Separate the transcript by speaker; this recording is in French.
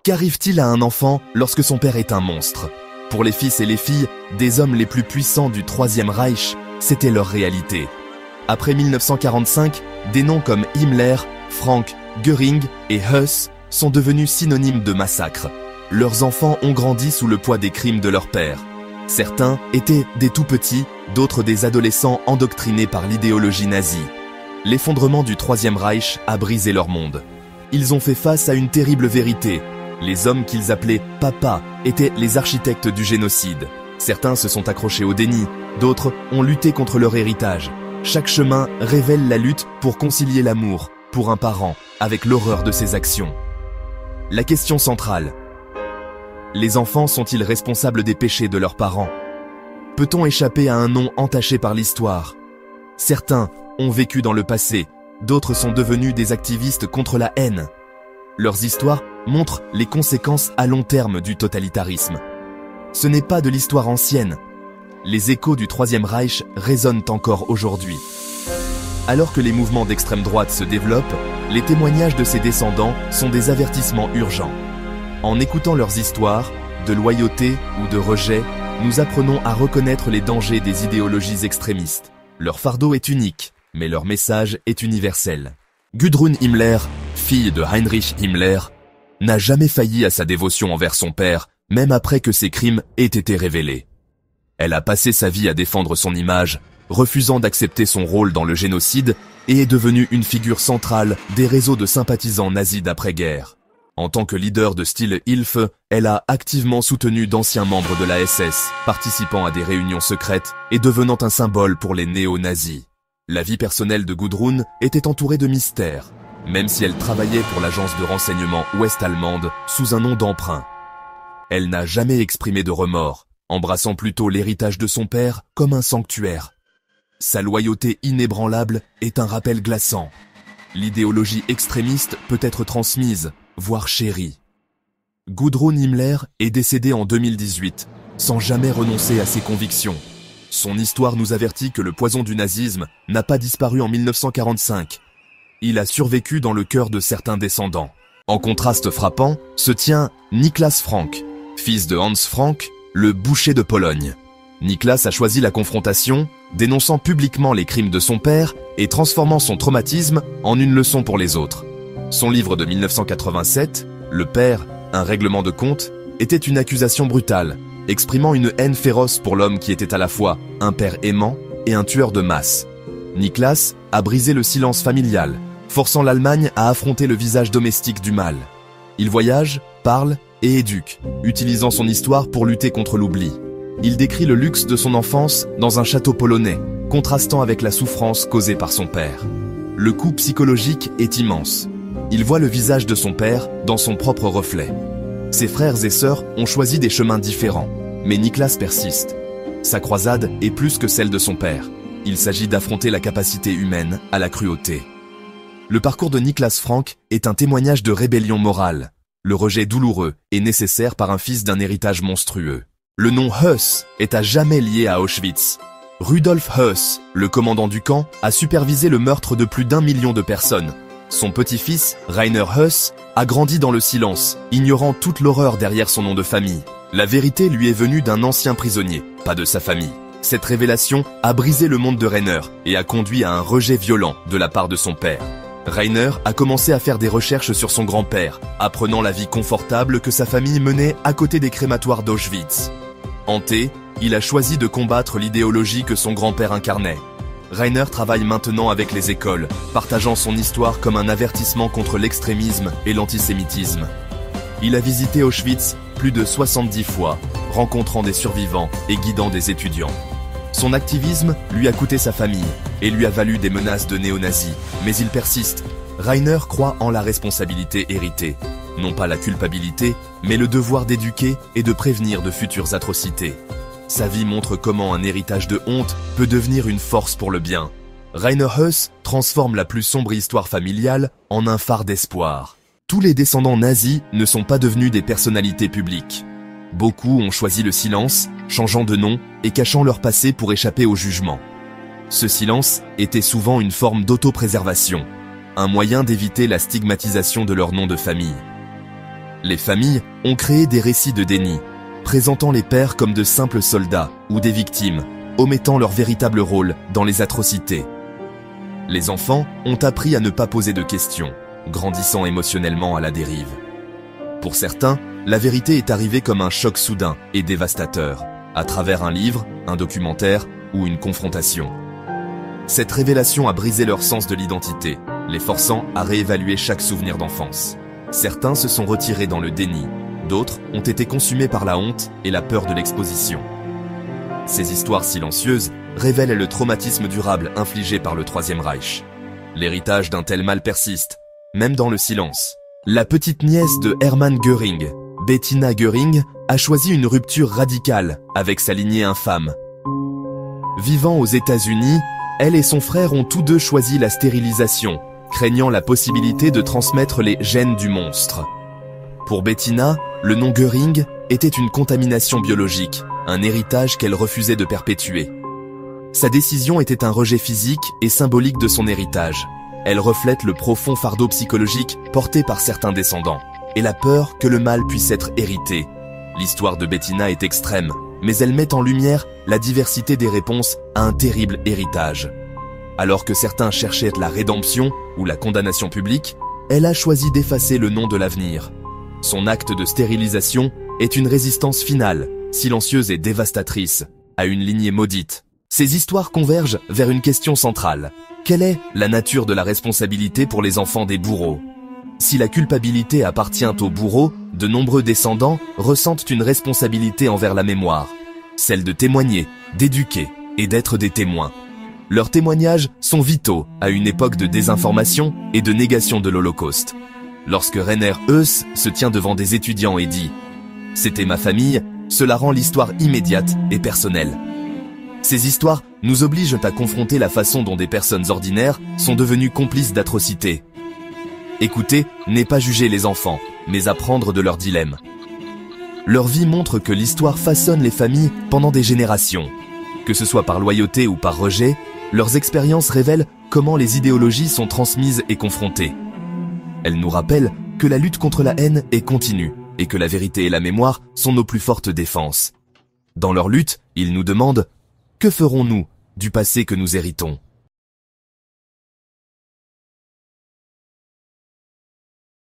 Speaker 1: Qu'arrive-t-il à un enfant lorsque son père est un monstre? Pour les fils et les filles des hommes les plus puissants du Troisième Reich, c'était leur réalité. Après 1945, des noms comme Himmler, Frank, Göring et Hess sont devenus synonymes de massacre. Leurs enfants ont grandi sous le poids des crimes de leur père. Certains étaient des tout-petits, d'autres des adolescents endoctrinés par l'idéologie nazie. L'effondrement du Troisième Reich a brisé leur monde. Ils ont fait face à une terrible vérité. Les hommes qu'ils appelaient « papa » étaient les architectes du génocide. Certains se sont accrochés au déni, d'autres ont lutté contre leur héritage. Chaque chemin révèle la lutte pour concilier l'amour, pour un parent, avec l'horreur de ses actions. La question centrale: les enfants sont-ils responsables des péchés de leurs parents? Peut-on échapper à un nom entaché par l'histoire? Certains ont vécu dans le passé, d'autres sont devenus des activistes contre la haine. Leurs histoires montrent les conséquences à long terme du totalitarisme. Ce n'est pas de l'histoire ancienne. Les échos du Troisième Reich résonnent encore aujourd'hui. Alors que les mouvements d'extrême droite se développent, les témoignages de ses descendants sont des avertissements urgents. En écoutant leurs histoires, de loyauté ou de rejet, nous apprenons à reconnaître les dangers des idéologies extrémistes. Leur fardeau est unique, mais leur message est universel. Gudrun Himmler, fille de Heinrich Himmler, n'a jamais failli à sa dévotion envers son père, même après que ses crimes aient été révélés. Elle a passé sa vie à défendre son image, refusant d'accepter son rôle dans le génocide, et est devenue une figure centrale des réseaux de sympathisants nazis d'après-guerre. En tant que leader de Stille Hilfe, elle a activement soutenu d'anciens membres de la SS, participant à des réunions secrètes et devenant un symbole pour les néo-nazis. La vie personnelle de Gudrun était entourée de mystères, même si elle travaillait pour l'agence de renseignement ouest-allemande sous un nom d'emprunt. Elle n'a jamais exprimé de remords, embrassant plutôt l'héritage de son père comme un sanctuaire. Sa loyauté inébranlable est un rappel glaçant. L'idéologie extrémiste peut être transmise, voire chérie. Gudrun Himmler est décédée en 2018, sans jamais renoncer à ses convictions. Son histoire nous avertit que le poison du nazisme n'a pas disparu en 1945. Il a survécu dans le cœur de certains descendants. En contraste frappant, se tient Niklas Frank, fils de Hans Frank, le boucher de Pologne. Niklas a choisi la confrontation, dénonçant publiquement les crimes de son père et transformant son traumatisme en une leçon pour les autres. Son livre de 1987, Le Père, un règlement de compte, était une accusation brutale, exprimant une haine féroce pour l'homme qui était à la fois un père aimant et un tueur de masse. Niklas a brisé le silence familial, forçant l'Allemagne à affronter le visage domestique du mal. Il voyage, parle et éduque, utilisant son histoire pour lutter contre l'oubli. Il décrit le luxe de son enfance dans un château polonais, contrastant avec la souffrance causée par son père. Le coup psychologique est immense. Il voit le visage de son père dans son propre reflet. Ses frères et sœurs ont choisi des chemins différents, mais Niklas persiste. Sa croisade est plus que celle de son père. Il s'agit d'affronter la capacité humaine à la cruauté. Le parcours de Niklas Frank est un témoignage de rébellion morale. Le rejet douloureux est nécessaire par un fils d'un héritage monstrueux. Le nom Hess est à jamais lié à Auschwitz. Rudolf Hess, le commandant du camp, a supervisé le meurtre de plus d'1 million de personnes. Son petit-fils, Rainer Hess, a grandi dans le silence, ignorant toute l'horreur derrière son nom de famille. La vérité lui est venue d'un ancien prisonnier, pas de sa famille. Cette révélation a brisé le monde de Rainer et a conduit à un rejet violent de la part de son père. Rainer a commencé à faire des recherches sur son grand-père, apprenant la vie confortable que sa famille menait à côté des crématoires d'Auschwitz. Hanté, il a choisi de combattre l'idéologie que son grand-père incarnait. Rainer travaille maintenant avec les écoles, partageant son histoire comme un avertissement contre l'extrémisme et l'antisémitisme. Il a visité Auschwitz plus de 70 fois, rencontrant des survivants et guidant des étudiants. Son activisme lui a coûté sa famille et lui a valu des menaces de néo-nazis, mais il persiste. Rainer croit en la responsabilité héritée. Non pas la culpabilité, mais le devoir d'éduquer et de prévenir de futures atrocités. Sa vie montre comment un héritage de honte peut devenir une force pour le bien. Rainer Hess transforme la plus sombre histoire familiale en un phare d'espoir. Tous les descendants nazis ne sont pas devenus des personnalités publiques. Beaucoup ont choisi le silence, changeant de nom et cachant leur passé pour échapper au jugement. Ce silence était souvent une forme d'autopréservation, un moyen d'éviter la stigmatisation de leur nom de famille. Les familles ont créé des récits de déni, présentant les pères comme de simples soldats ou des victimes, omettant leur véritable rôle dans les atrocités. Les enfants ont appris à ne pas poser de questions, grandissant émotionnellement à la dérive. Pour certains, la vérité est arrivée comme un choc soudain et dévastateur, à travers un livre, un documentaire ou une confrontation. Cette révélation a brisé leur sens de l'identité, les forçant à réévaluer chaque souvenir d'enfance. Certains se sont retirés dans le déni, d'autres ont été consumés par la honte et la peur de l'exposition. Ces histoires silencieuses révèlent le traumatisme durable infligé par le Troisième Reich. L'héritage d'un tel mal persiste, même dans le silence. La petite nièce de Hermann Göring, Bettina Göring, a choisi une rupture radicale avec sa lignée infâme. Vivant aux États-Unis, elle et son frère ont tous deux choisi la stérilisation, craignant la possibilité de transmettre les gènes du monstre. Pour Bettina, le nom Göring était une contamination biologique, un héritage qu'elle refusait de perpétuer. Sa décision était un rejet physique et symbolique de son héritage. Elle reflète le profond fardeau psychologique porté par certains descendants, et la peur que le mal puisse être hérité. L'histoire de Bettina est extrême, mais elle met en lumière la diversité des réponses à un terrible héritage. Alors que certains cherchaient la rédemption ou la condamnation publique, elle a choisi d'effacer le nom de l'avenir. Son acte de stérilisation est une résistance finale, silencieuse et dévastatrice, à une lignée maudite. Ces histoires convergent vers une question centrale. Quelle est la nature de la responsabilité pour les enfants des bourreaux? Si la culpabilité appartient aux bourreaux, de nombreux descendants ressentent une responsabilité envers la mémoire, celle de témoigner, d'éduquer et d'être des témoins. Leurs témoignages sont vitaux à une époque de désinformation et de négation de l'Holocauste. Lorsque Rainer Heuss se tient devant des étudiants et dit « C'était ma famille », cela rend l'histoire immédiate et personnelle. Ces histoires nous obligent à confronter la façon dont des personnes ordinaires sont devenues complices d'atrocités. Écouter n'est pas juger les enfants, mais apprendre de leurs dilemmes. Leur vie montre que l'histoire façonne les familles pendant des générations. Que ce soit par loyauté ou par rejet, leurs expériences révèlent comment les idéologies sont transmises et confrontées. Elles nous rappellent que la lutte contre la haine est continue et que la vérité et la mémoire sont nos plus fortes défenses. Dans leur lutte, ils nous demandent « Que ferons-nous du passé que nous héritons ?»